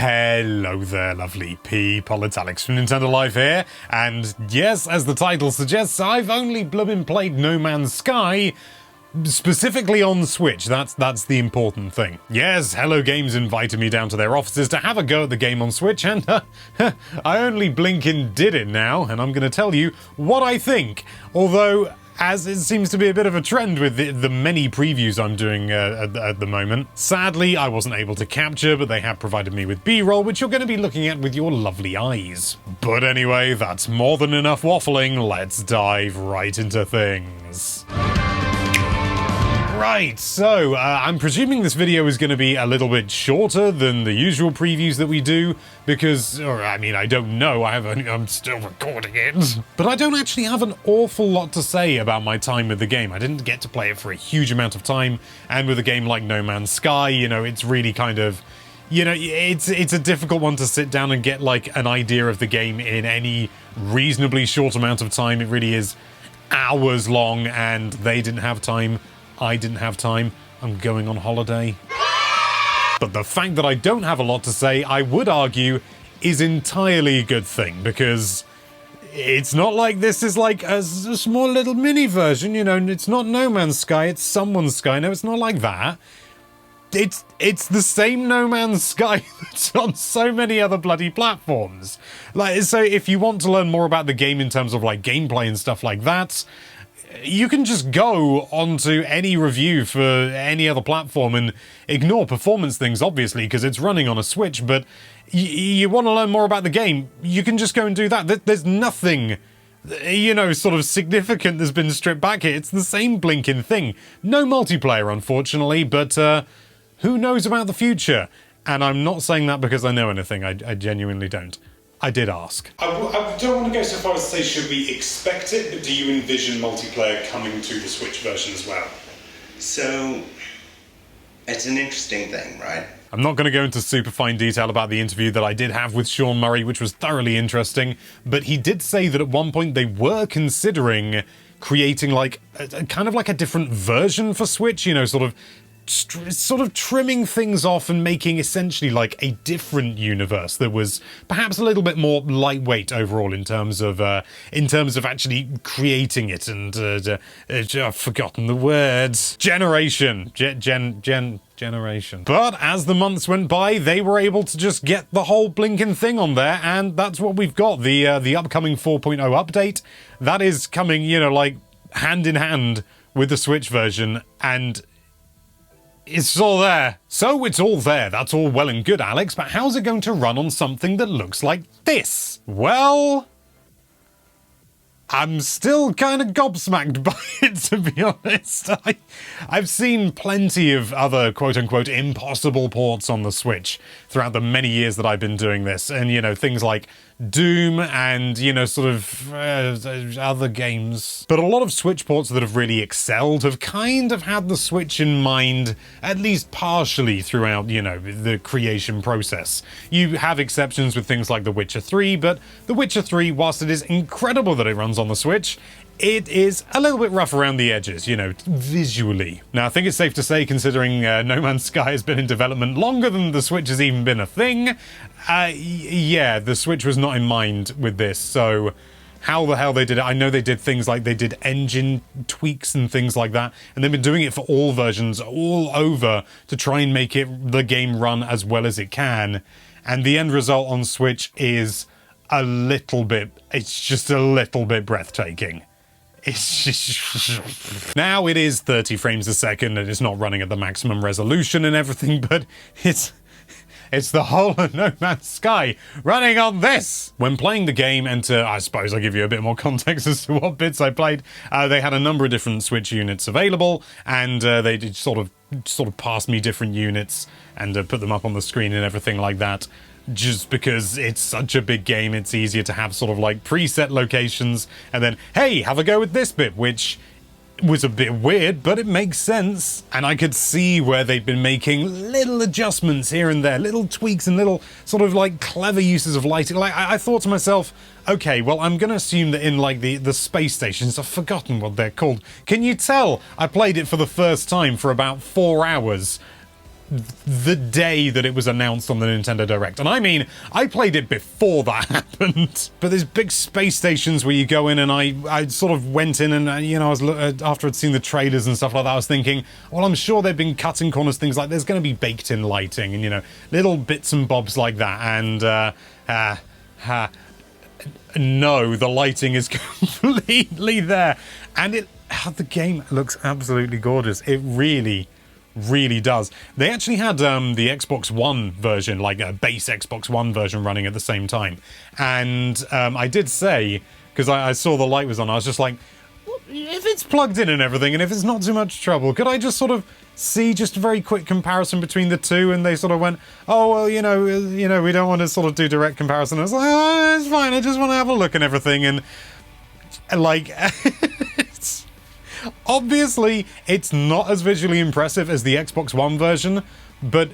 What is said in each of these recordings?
Hello there, lovely people. It's Alex from Nintendo Life here, and yes, as the title suggests, I've only bloomin' played No Man's Sky, specifically on Switch. That's the important thing. Yes, Hello Games invited me down to their offices to have a go at the game on Switch, and I only blinkin' did it now, and I'm gonna tell you what I think. Although, as it seems to be a bit of a trend with the many previews I'm doing at the moment. Sadly, I wasn't able to capture, but they have provided me with B-roll, which you're going to be looking at with your lovely eyes. But anyway, that's more than enough waffling. Let's dive right into things. Right, so I'm presuming this video is going to be a little bit shorter than the usual previews that we do, because, or I mean, I don't know, I'm still recording it. But I don't actually have an awful lot to say about my time with the game. I didn't get to play it for a huge amount of time, and with a game like No Man's Sky, you know, it's really kind of, you know, it's a difficult one to sit down and get like an idea of the game in any reasonably short amount of time. It really is hours long, and they didn't have time. I didn't have time. I'm going on holiday. But the fact that I don't have a lot to say, I would argue, is entirely a good thing, because it's not like this is like a small little mini version, you know, it's not No Man's Sky, it's someone's Sky. No, it's not like that. It's the same No Man's Sky that's on so many other bloody platforms. Like, so if you want to learn more about the game in terms of like gameplay and stuff like that, you can just go onto any review for any other platform and ignore performance things, obviously, because it's running on a Switch, but you want to learn more about the game, you can just go and do that. There's nothing, you know, sort of significant that's been stripped back here. It's the same blinking thing. No multiplayer, unfortunately, but who knows about the future? And I'm not saying that because I know anything. I genuinely don't. I did ask. I don't want to go so far as to say should we expect it, but do you envision multiplayer coming to the Switch version as well? So, it's an interesting thing, right? I'm not going to go into super fine detail about the interview that I did have with Sean Murray, which was thoroughly interesting, but he did say that at one point they were considering creating like kind of like a different version for Switch, you know, sort of trimming things off and making essentially like a different universe that was perhaps a little bit more lightweight overall in terms of actually creating it. And I've forgotten the words. Generation. Generation. But as the months went by, they were able to just get the whole blinking thing on there, and that's what we've got. The upcoming 4.0 update that is coming, you know, like hand in hand with the Switch version, and it's all there. So it's all there. That's all well and good, Alex, but how's it going to run on something that looks like this? Well, I'm still kind of gobsmacked by it, to be honest. I've seen plenty of other quote-unquote impossible ports on the Switch throughout the many years that I've been doing this, and, you know, things like Doom and, you know, sort of other games. But a lot of Switch ports that have really excelled have kind of had the Switch in mind, at least partially throughout, you know, the creation process. You have exceptions with things like The Witcher 3, but The Witcher 3, whilst it is incredible that it runs on the Switch, it is a little bit rough around the edges, you know, visually. Now, I think it's safe to say, considering No Man's Sky has been in development longer than the Switch has even been a thing, yeah, the Switch was not in mind with this, so how the hell they did it. I know they did things like they did engine tweaks and things like that, and they've been doing it for all versions all over to try and make the game run as well as it can, and the end result on Switch is it's just a little bit breathtaking. It's just... Now it is 30 frames a second and it's not running at the maximum resolution and everything, but it's the whole of No Man's Sky running on this! When playing the game, and to, I suppose I'll give you a bit more context as to what bits I played, they had a number of different Switch units available, and they did sort of pass me different units and put them up on the screen and everything like that. Just because it's such a big game, it's easier to have sort of like preset locations, and then, hey, have a go with this bit, which was a bit weird, but it makes sense. And I could see where they've been making little adjustments here and there, little tweaks and little sort of like clever uses of lighting. Like, I thought to myself, okay, well, I'm gonna assume that in like the space stations, I've forgotten what they're called. Can you tell? I played it for the first time for about 4 hours. the day that it was announced on the Nintendo Direct. And I mean, I played it before that happened. But there's big space stations where you go in, and I sort of went in and, you know, I was after I'd seen the trailers and stuff like that, I was thinking, well, I'm sure they've been cutting corners, things like there's going to be baked-in lighting and, you know, little bits and bobs like that. And, no, the lighting is completely there. And the game looks absolutely gorgeous. It really does. They actually had the Xbox One version, like a base Xbox One version running at the same time. And I did say, because I saw the light was on, I was just like, if it's plugged in and everything, and if it's not too much trouble, could I just sort of see just a very quick comparison between the two? And they sort of went, oh, well, you know, we don't want to sort of do direct comparison. I was like, oh, it's fine, I just want to have a look and everything. And like, obviously, it's not as visually impressive as the Xbox One version, but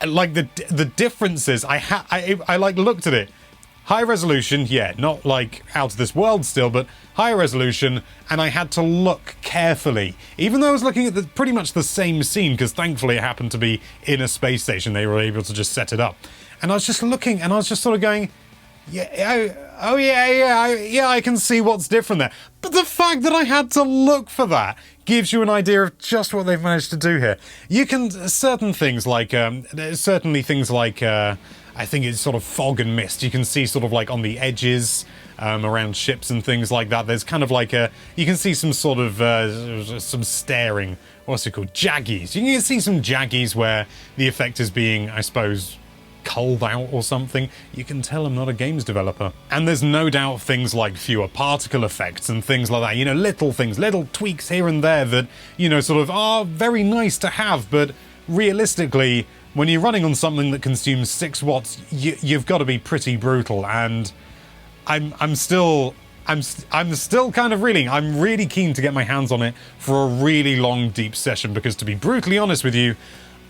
like the differences, I like looked at it. High resolution, yeah, not like out of this world still, but high resolution, and I had to look carefully. Even though I was looking at pretty much the same scene, because thankfully it happened to be in a space station, they were able to just set it up. And I was just looking, and I was just sort of going, yeah, I can see what's different there. But the fact that I had to look for that gives you an idea of just what they've managed to do here. You can, certain things like, certainly things like, I think it's sort of fog and mist. You can see sort of like on the edges around ships and things like that. There's kind of like you can see some sort of, some staring, what's it called, jaggies. You can see some jaggies where the effect is being, I suppose, culled out or something. You can tell I'm not a games developer. And there's no doubt things like fewer particle effects and things like that. You know, little things, little tweaks here and there that, you know, sort of are very nice to have, but realistically, when you're running on something that consumes 6 watts, you've got to be pretty brutal. And I'm still kind of reeling. I'm really keen to get my hands on it for a really long, deep session, because to be brutally honest with you,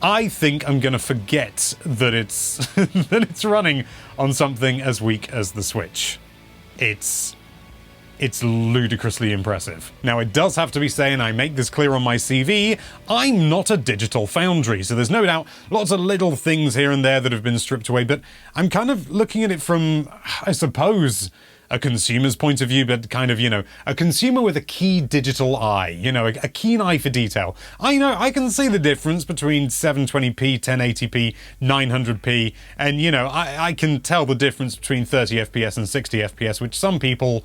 I think I'm gonna forget that it's that it's running on something as weak as the Switch. It's ludicrously impressive. Now, it does have to be said, and I make this clear on my CV, I'm not a digital foundry, so there's no doubt lots of little things here and there that have been stripped away, but I'm kind of looking at it from, I suppose, a consumer's point of view, but kind of, you know, a consumer with a keen digital eye, you know, a keen eye for detail. I know, I can see the difference between 720p, 1080p, 900p, and, you know, I can tell the difference between 30 FPS and 60 FPS, which some people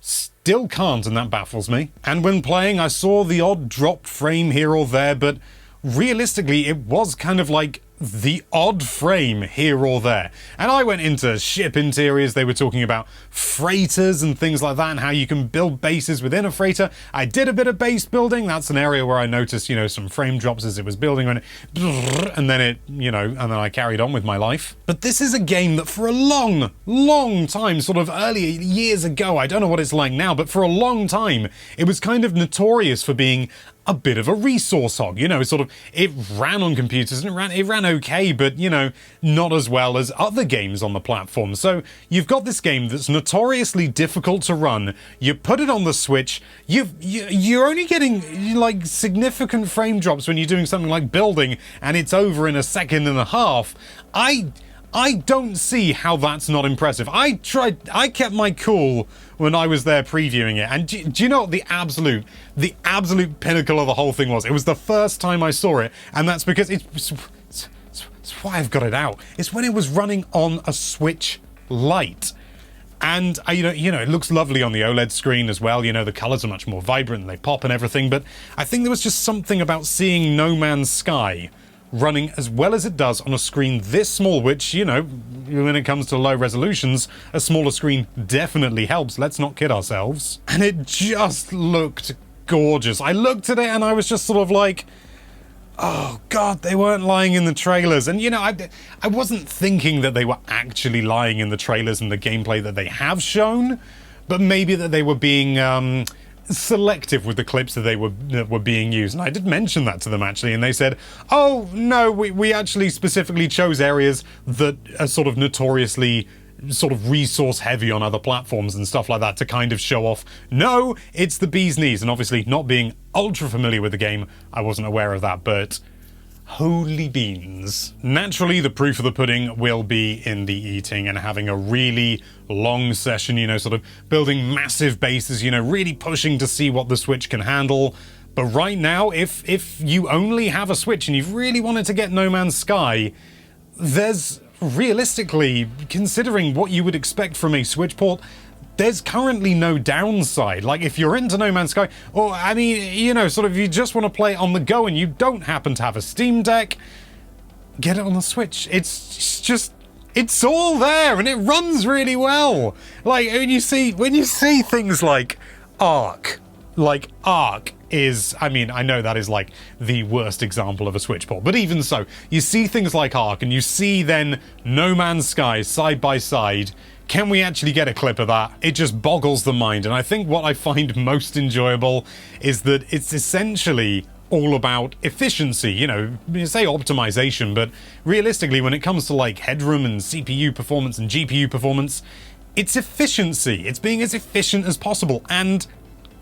still can't, and that baffles me. And when playing, I saw the odd dropped frame here or there, but realistically, it was kind of like the odd frame here or there. And I went into ship interiors. They were talking about freighters and things like that, and how you can build bases within a freighter. I did a bit of base building. That's an area where I noticed, you know, some frame drops as it was building, and then it, you know, and then I carried on with my life. But this is a game that for a long time, sort of earlier years ago, I don't know what it's like now, but for a long time, it was kind of notorious for being a bit of a resource hog. You know, sort of, it ran on computers and it ran okay, but, you know, not as well as other games on the platform. So you've got this game that's notoriously difficult to run. You put it on the Switch, you're only getting like significant frame drops when you're doing something like building, and it's over in a second and a half. I don't see how that's not impressive. I kept my cool when I was there previewing it, and do you know what the absolute pinnacle of the whole thing was? It was the first time I saw it, and that's because it's why I've got it out. It's when it was running on a Switch Lite. And, you know, it looks lovely on the OLED screen as well. You know, the colors are much more vibrant and they pop and everything, but I think there was just something about seeing No Man's Sky running as well as it does on a screen this small, which, you know, when it comes to low resolutions, a smaller screen definitely helps. Let's not kid ourselves. And it just looked gorgeous. I looked at it and I was just sort of like, oh God, they weren't lying in the trailers. And, you know, I wasn't thinking that they were actually lying in the trailers and the gameplay that they have shown, but maybe that they were being selective with the clips that were being used. And I did mention that to them, actually, and they said, oh no, we actually specifically chose areas that are sort of notoriously sort of resource heavy on other platforms and stuff like that to kind of show off, no, it's the bee's knees. And obviously, not being ultra familiar with the game, I wasn't aware of that, but Holy beans. Naturally, the proof of the pudding will be in the eating and having a really long session, you know, sort of building massive bases, you know, really pushing to see what the Switch can handle. But right now, if you only have a Switch and you've really wanted to get No Man's Sky, there's realistically, considering what you would expect from a Switch port, there's currently no downside. Like, if you're into No Man's Sky, or, I mean, you know, sort of you just want to play it on the go and you don't happen to have a Steam Deck, get it on the Switch. It's just, it's all there and it runs really well. Like, when you see things like Ark is, I mean, I know that is like the worst example of a Switch port, but even so, you see things like Ark and you see then No Man's Sky side by side. Can we actually get a clip of that? It just boggles the mind. And I think what I find most enjoyable is that it's essentially all about efficiency, you know, say optimization, but realistically, when it comes to like headroom and CPU performance and GPU performance, it's efficiency. It's being as efficient as possible. And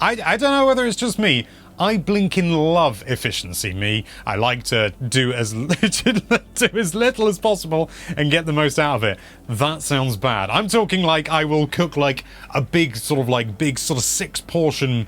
I don't know whether it's just me. I blinking love efficiency. I like to do as little as possible and get the most out of it. That sounds bad. I'm talking like I will cook like a big sort of 6-portion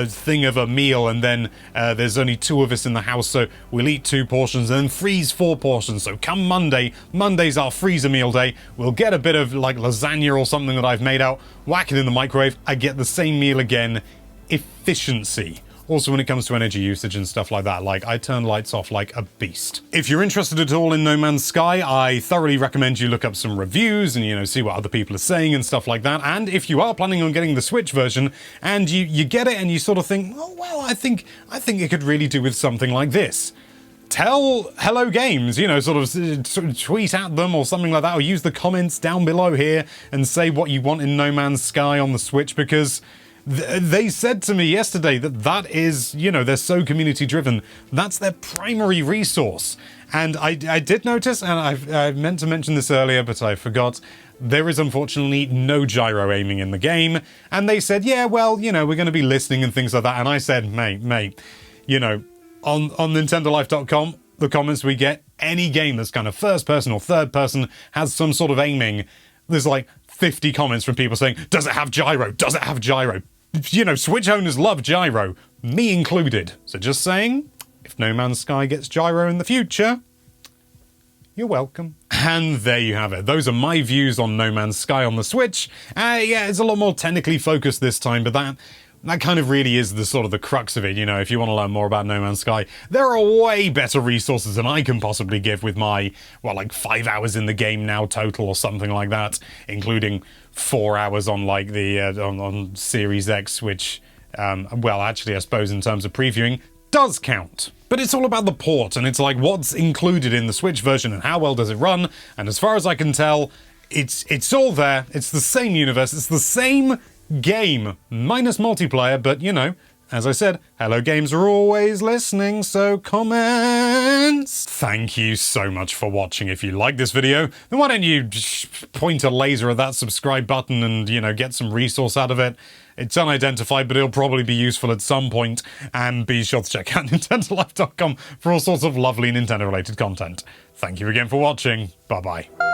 thing of a meal, and then there's only 2 of us in the house, so we'll eat 2 portions and then freeze 4 portions. So come Monday's our freezer meal day, we'll get a bit of like lasagna or something that I've made out, whack it in the microwave, I get the same meal again. Efficiency. Also, when it comes to energy usage and stuff like that, like, I turn lights off like a beast. If you're interested at all in No Man's Sky, I thoroughly recommend you look up some reviews and, you know, see what other people are saying and stuff like that. And if you are planning on getting the Switch version and you get it and you sort of think, oh, well, I think it could really do with something like this. Tell Hello Games, you know, sort of tweet at them or something like that, or use the comments down below here and say what you want in No Man's Sky on the Switch, because they said to me yesterday that is, you know, they're so community driven. That's their primary resource. And I did notice, and I meant to mention this earlier, but I forgot, there is unfortunately no gyro aiming in the game. And they said, yeah, well, you know, we're going to be listening and things like that. And I said, mate, you know, on NintendoLife.com, the comments we get, any game that's kind of first person or third person has some sort of aiming, there's like 50 comments from people saying, does it have gyro? Does it have gyro? You know, Switch owners love gyro, me included. So just saying, if No Man's Sky gets gyro in the future, you're welcome. And there you have it. Those are my views on No Man's Sky on the Switch. Yeah, it's a lot more technically focused this time, but that kind of really is the sort of the crux of it. You know, if you want to learn more about No Man's Sky, there are way better resources than I can possibly give with my, well, like 5 hours in the game now total or something like that, including 4 hours on like the on Series X, which, well, actually, I suppose in terms of previewing, does count. But it's all about the port, and it's like what's included in the Switch version and how well does it run. And as far as I can tell, it's all there. It's the same universe. It's the same game, minus multiplayer, but you know, as I said, Hello Games are always listening, so comments! Thank you so much for watching. If you like this video, then why don't you just point a laser at that subscribe button and, you know, get some resource out of it. It's unidentified, but it'll probably be useful at some point, and be sure to check out NintendoLife.com for all sorts of lovely Nintendo-related content. Thank you again for watching. Bye-bye.